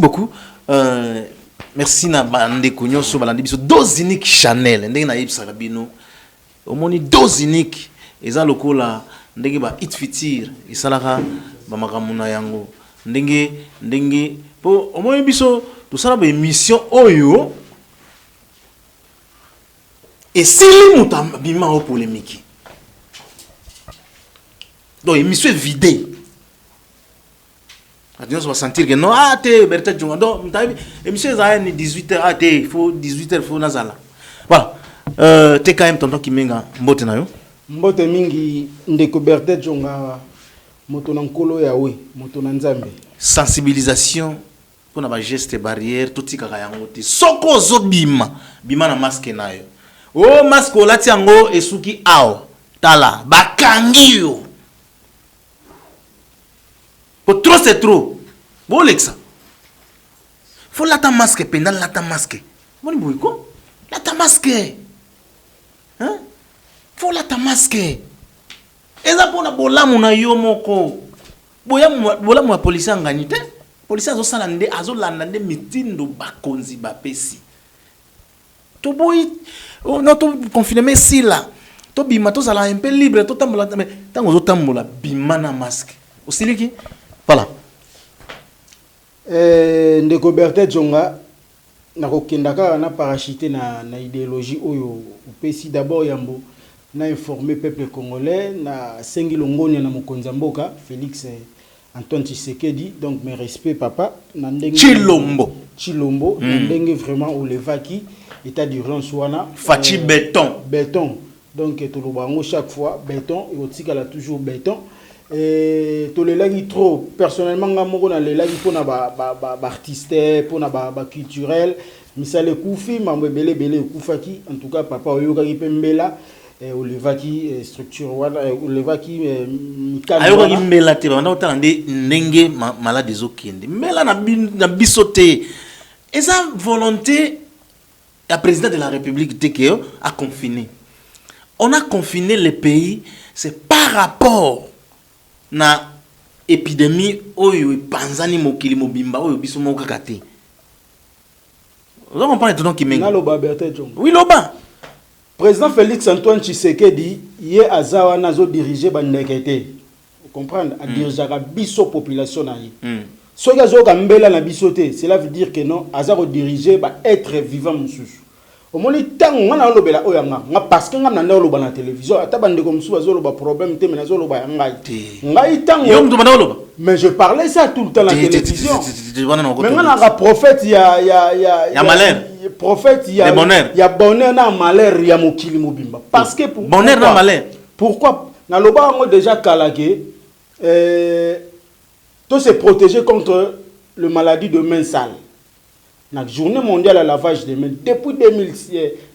beaucoup. Merci na bande konyoso balandi biso dose unique Chanel ndenge na yebisaka bino omoni dose unique eza lokola ndenge ba it fitir isalaka ba makamuna yango ndenge po omoni biso tosala ba émission oyo esili muta bima o polémique donc émission est vidée. On va sentir que non, Bertha Djonga. Donc, émission est 18h, il faut 18h, il faut Nazala. Voilà. Tu quand même tonton Kimenga, mbote na yo? Mbote mingi, ndeko Bertha Djonga, moto na nkolo yawe, moto na nzambe. Sensibilisation, pour na geste barrière, tout tika yango te. Soko zo bima na masque na yo. Oh, masque olati yango esuki ao. Tala, bakangi yo. Pour trop c'est trop. Bon Lexa. Faut la ta masque pendant la ta masque. Bon boy ko? La ta masque. Hein? Faut la ta masque. Eza pona bolamu na yo moko. Bolamu wa police ngani te. Police azo sala nde azo landa nde mitindo bakonzi bapesi. To boy no to confiner si là. To bima to sala un peu libre to tambola mais tango zo tambola bima na masque. Osiliki? Voilà. Ndeko Bertha Djonga na kokendaka na parachité na idéologie oyo opesi d'abord yambo na informer peuple congolais na sengi longonia na mokonzi mboka Félix Antoine Tshisekedi, donc mes respects papa na ndenge Chilombo na ndenge vraiment olevaki état d'urgence wana Fachi béton donc to lobango chaque fois béton et otika la toujours béton. Et to le lagi trop personnellement nga moko na le lagi pona ba artiste pona ba culturel misale kufi mambo belé kufaki en tout cas papa oyoka ki pembela olevaki structure wana olevaki mikana ayoka ki mbela te bana otala ndenge malade ezokende mbela na bisote eza volonté la président de la République de a confiné. On a confiné le pays, c'est par rapport na épidémie oyo panzani mokili mobimba oyo biso moka kate. Vous comprenez tout donc qui menga. Naloba Bertha Djonga. Oui loba. Président Félix Antoine Tshisekedi yé azawa nazo diriger bandekete. Vous comprenez a diriger biso population na yi. So gazo ka mbela na biso te, cela veut dire que non azaro diriger ba être vivant mususu. Au moins tant on a lobela oyanga parce que ngam na loba na télévision ata bande comme sou azoloba problème te menazo loba ngai tant mais je parlais ça tout le temps la télévision mais on a prophète ya malheur prophète ya bonheur na malheur ya mokili mobimba parce que pour bonheur na malheur pourquoi na loba ngo déjà kalaké tout se protéger contre le maladie de main sale. La journée mondiale à lavage des mains depuis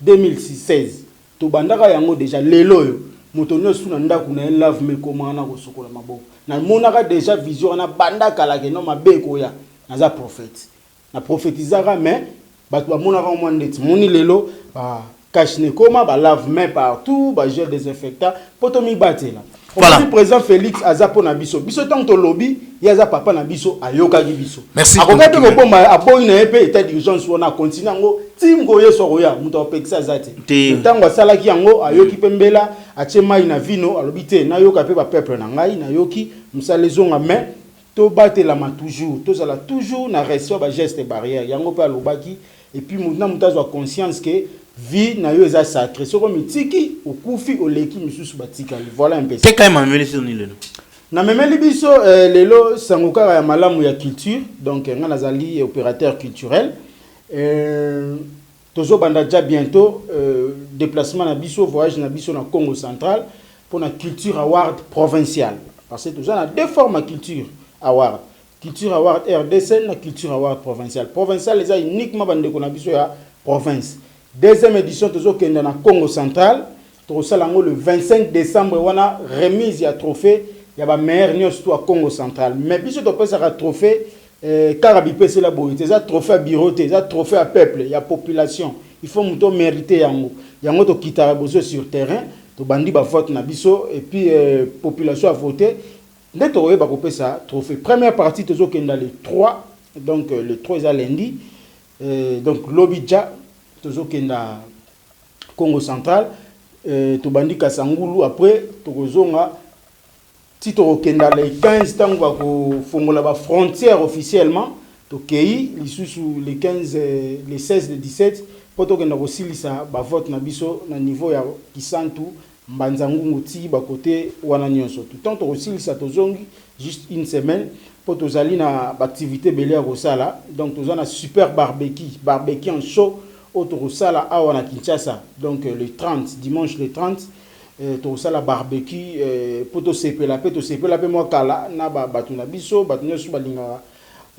2016 to bandaka yango déjà lelo yo moto nyosu na ndako na lave me comment na ko sokola maboko na monaka déjà vision na bandaka la ke no mabeko ya naza prophète na prophétisaka mais bato ba monaka mo ndeti moni lelo ba cache ne koma ba lave main partout ba gel désinfectant poto mi batela. Voilà. Le président Félix Azapo na biso. Biso tant to lobby, yaza papa na biso ayoka gi biso. Merci. Akokate ko bomba aboyi na epe état d'urgence wana continue ngo timgo yeso roya muto opekisa zate. Tango sala ki yango ayoki pembela atie mai na vino alobite na yoka pe ba peuple na ngai na yoki musale zonga mais to batela ma toujours to sala toujours na respect ba geste barrière yango pe alobaki et puis mutna mutazwa conscience que vie na yo eza sacré soko mitiki okufi oleki misusu batika voilà un peu c'est quand même améliorer sur ni lelo na memeli biso lelo sangokara ya malamu ya culture donc nga nazali opérateur culturel tozo banda déjà bientôt déplacement na biso voyage na biso na Congo central pour na culture award provincial parce que tozo na deux formes culture award RDC na culture award provincial les a uniquement bande ko na biso ya province. Deuxième édition toujours qui est dans le Congo central, le 25 décembre, on a remise ya trophée, il y a meilleur news à Congo central. Mais bien sûr, on a trophée Carabipé c'est la beauté, ça trophée à biroté, ça trophée à peuple, il y a population. Il faut muto mériter yango. Yango to kitarabozo sur terrain, to bandi ba vote na biso et puis population a voté. Dès to ba kopé ça trophée. Première partie toujours qui est dans les 3 donc le 3 eza lundi, donc lobidja tozokenda Congo central, tobandi Kasangulu, après tokozonga si tokenda les 15 tango bakofongola ba frontière officiellement tokei lisusu les 15 les 16 les 17 po tokenda kosilisa ba vote na biso na niveau ya Kisantu Mbanzangungu ti ba côté wana nyonso tout temps tokosilisa tozongi juste une semaine po tozali na activité belé ya kosala, donc tozana super barbecue en show autour sala awa na Kinshasa, donc le 30 dimanche le 30 to sala barbecue poto sepela pe mo kala na batu na biso batu nyoso balinga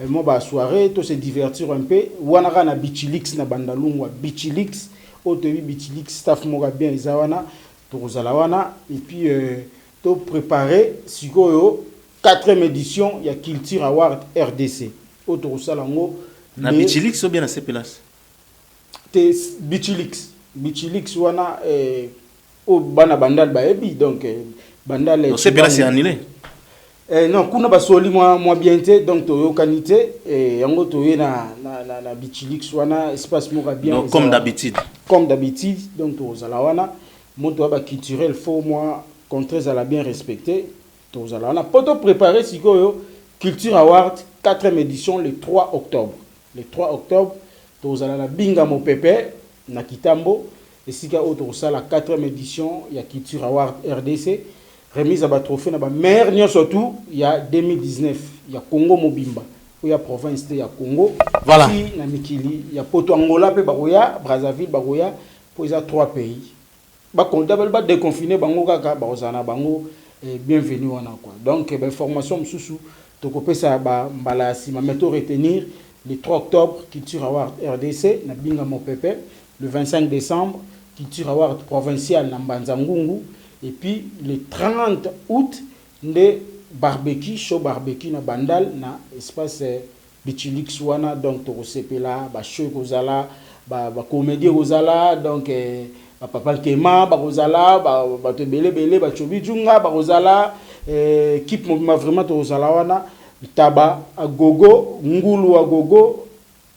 mo ba soirée to se divertir un peu wana na Bichilix na bandalungwa Bichilix otobi Bichilix staff mo bien izawana to sala wana et puis to préparer sikoyo 4e édition ya Culture Award RDC autour sala ngo na Bichilix ou bien na sepelas te Bichilix wana au bana bandal baebi donc bandal c'est pas c'est annulé non kuna basoli moi bienté donc to yokanité et yango to na Bichilix wana espace moka bien donc, comme d'habitude donc to zala wana moto ba culturel faut moi contre à la bien respecté to zala wana poto préparer sikoyo Culture Award 4e édition le 3 octobre to zala la binga mo pepe na Kitambo. Et si la 4e édition, il y a Culture Award RDC, remise à trophée, na meilleur surtout, il y a 2019, il y a Congo Mobimba, il y a province, il y a Congo, voilà. Il y a Poto Angola, Baroya, Brazzaville, Baroya, pour les 3 pays. Ba déconfiné, bango kaka, barozana, bango, bienvenue on a quoi. Donc, formation sous to copé ça, mbala si ma méthode retenir le 3 octobre, Culture Award RDC, na binga mo pepe, le 25 décembre, Culture Award provincial na Mbanzangungu, et puis le 30 août, le barbecue, show barbecue na Bandal, na espace Bichilix wana, donc to sepela, ba show kozala, ba comédie kozala, donc ba papa Kema, ba kozala, ba to belé, ba chobi junga, ba kozala, équipe ma vraiment to kozala wana, taba a gogo, ngulu a gogo,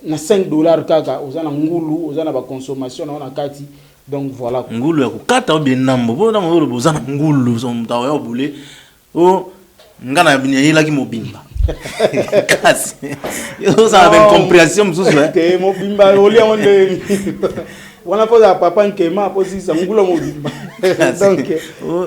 na $5 kaka, ozana ngulu, ozana ba consommation na kati. Donc voilà. Ngulu ya kukata ou bien nambo. Bo na ngulu bozana ngulu so mtawa ya bule. O ngana binya hila ki mobimba. Kasi. Yo ça avec compréhension msusu hein. Ke mobimba oli onde. Wana poza papa nkema posi sa ngulu mobimba. Donc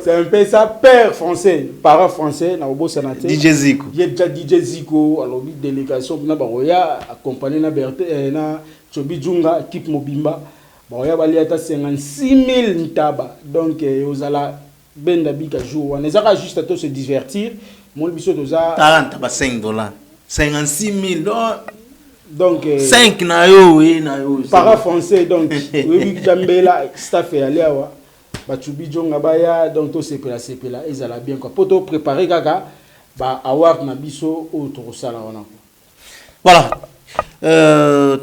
c'est un peu ça père français, parent français na obo sénateur. DJ Zico. Il y a déjà DJ Zico alors bi délégation na baroya accompagné na Berté na Chobi Junga équipe mobimba. Bon, il y a 56 000 ntaba. Donc, vous allez benda bika jour. On est juste à se divertir. Mon biso toza 40 $5. 56 000. Donc 5 na yo oui na yo. Para français donc oui Jambela staff et aller awa. Bachubi jonga baya donc to sepela ezala bien quoi. Poto préparer kaka ba award na biso autre sala wana. Voilà.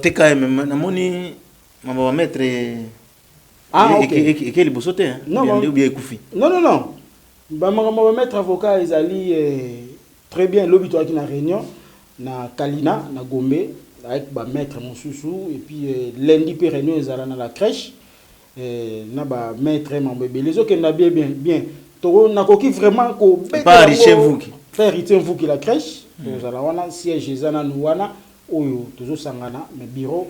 TKM na moni maman va mettre et quel bosote hein non bien bien koufi non ba maman va mettre avocat ezali très bien l'obito qui na réunion na Kalina na Gombe avec ba maître Mosusu et puis lundi pe réunion ezala na la crèche na ba maître Mambebe les autres na bien to na koki vraiment ko pas riche vous qui faire riche vous qui la crèche to zala wana siège ezana nuwana oyo tozo sangana mais bureau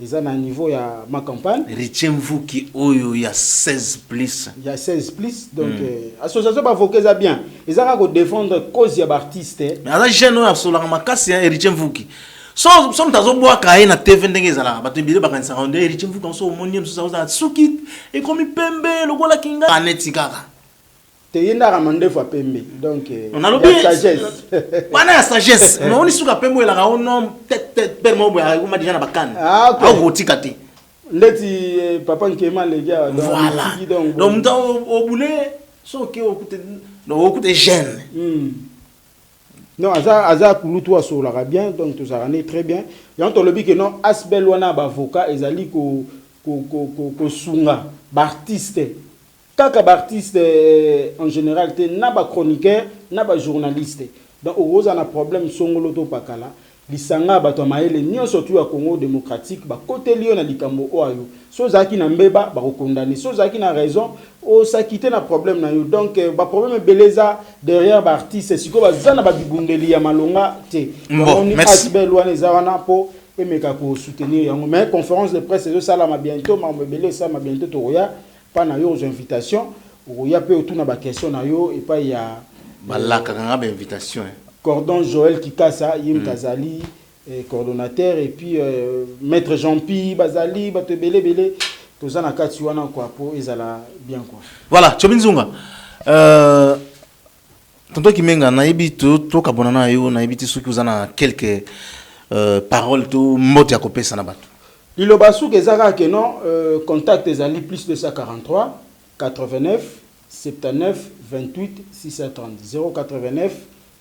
ils ont un niveau il y a ma campagne. Retiens-vous qui il y a 16 plus. Il y a 16 plus donc association ba voker ça bien. Ils ont défendre cause ya artiste. Mais ala jeune on absolument makasi hein retiens-vous qui. Som tazo boa kae na TV ndenge zala bato bile bakanisa ronde retiens-vous quand so monium so ça suki et comme pembe lokola kinga anetikaka. Te yenda ramande fois pembe donc on a le sagesse. Bana ya sagesse. Mais on isuka pembe la on tête permo boya ko ma déjà na bakana. Ah OK. Au tikati. Leti papa nkema les gars voilà. Donc mta au boulet so ke okute jeune. Non aza kulutu asolaka bien donc tout ça est très bien. Et on te le dit que non asbel wana ba avocat ezali ko sunga ba artiste. Kaka artiste en général te na ba chroniqueur na ba journaliste donc oza na problème songolo to pakala lisanga bato maele nyo surtout ya Congo démocratique ba côté lion na likambo oyo so zaki na mbeba ba condamner so zaki na raison o sa quitter na problème na yo donc ba problème beleza derrière ba artiste siko bazana ba bibundeli ya malonga te bon merci belwana zawana po emeka ko soutenir yango mais conférence de presse zo sala ma bientôt ma mbele ça ma bientôt to roya pas na yo aux invitations roya pe autour na ba question na yo et pas ya balaka kanga ba invitation Cordon Joël Kikasa, Yim Kazali, coordonnateur, et puis Maître Jean-Pi, Bazali, Batebele, tout ça n'a qu'à tuer quoi, pour ils allaient bien quoi. Voilà, Chobinzunga. Tonton Kimenga, naïbi tout kabonana yo, naïbi tout ce que vous en a quelques paroles tout mot ya kopé sanabat. Lilo basu ke zaka ke non contact ezali plus de 143 89 79 28 630 089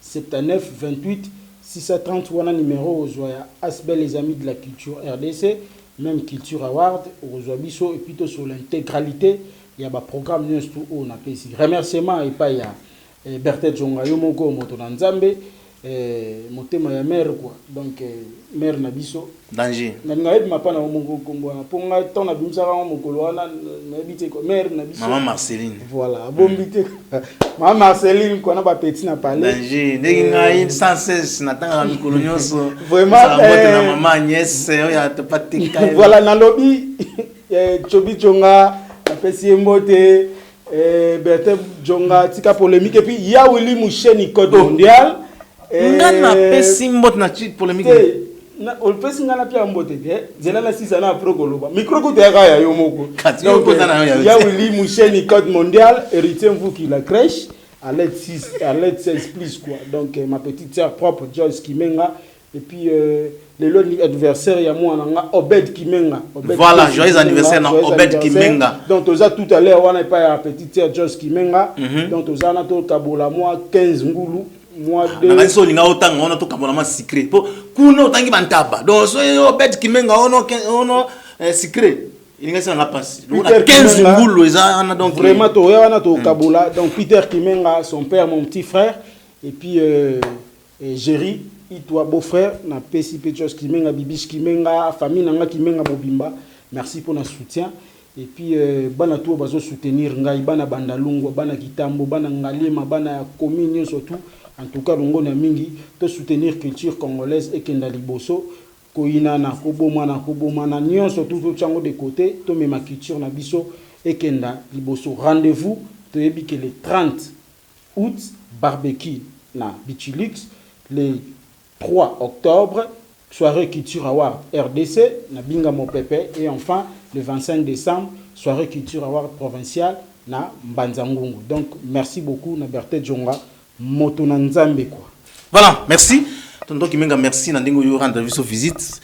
79 28 630 wana numéro ozoya asbel les amis de la culture RDC même culture award ozobiso et plutôt sur l'intégralité il y a ba programme news tout on appelle ici remerciement et pas ya Berthet Jonga yo moko moto na Nzambe motema ya mère quoi donc mère na biso danger na ngayebi mapana mongo kombo na ponga ton na bimsaka mokolo wana na bité ko mère na biso maman Marceline voilà bombité maman Marceline ko na ba petit na parler danger ndenge ngai 116 na tanga mikolo nyonso vraiment na maman Agnès ya te patika voilà na lobby Chobi Chonga apesi mbote Berthet Jonga tika polémique et puis ya Willy Moucheni code mondial ngana pesi mbot na chit polémique na on pesi ngana pia mbote bien zela na sisa na pro koloba micro ko te ya yo moko donc ya Willy Moucheni code mondial héritier vous qui la crèche à l'aide 6 à l'aide 16 plus quoi donc ma petite sœur propre Joyce Kimenga et puis le adversaire ya moi nanga Obed Kimenga voilà joyeux anniversaire na Obed Kimenga donc oza tout à l'heure wana pas ya petite sœur Joyce Kimenga donc oza na to kabola moi 15 ngulu moi de na so linga otanga ona to kabola ma secret po kuno tangi bantaba donc so Obed Kimenga ono secret linga ça na passe on a 15 ngulu eza na donc vraiment to ya wana to kabola donc Peter Kimenga son père mon petit frère et puis Jerry et toi beau-frère na pesi Petros Kimenga Bibish Kimenga famille nanga Kimenga Bobimba merci pour notre soutien et puis bana tout bazo soutenir ngai bana bandalungu bana kitambo bana ngalema bana commune surtout en tout cas longo na mingi to soutenir culture congolaise et kenda liboso koina na koboma na nyonso tout chango de côté to mema culture na biso et kenda liboso rendez-vous to yebi que le 30 août barbecue na Bichilux le 3 octobre, soirée culture award RDC, na Binga Mopepe, et enfin le 25 décembre, soirée culture award provinciale na Mbanzangungu. Donc merci beaucoup na Berthet Jonga, moto na Nzambe quoi. Voilà, merci. Tonton Kimenga merci na ndingo yo rendre visite.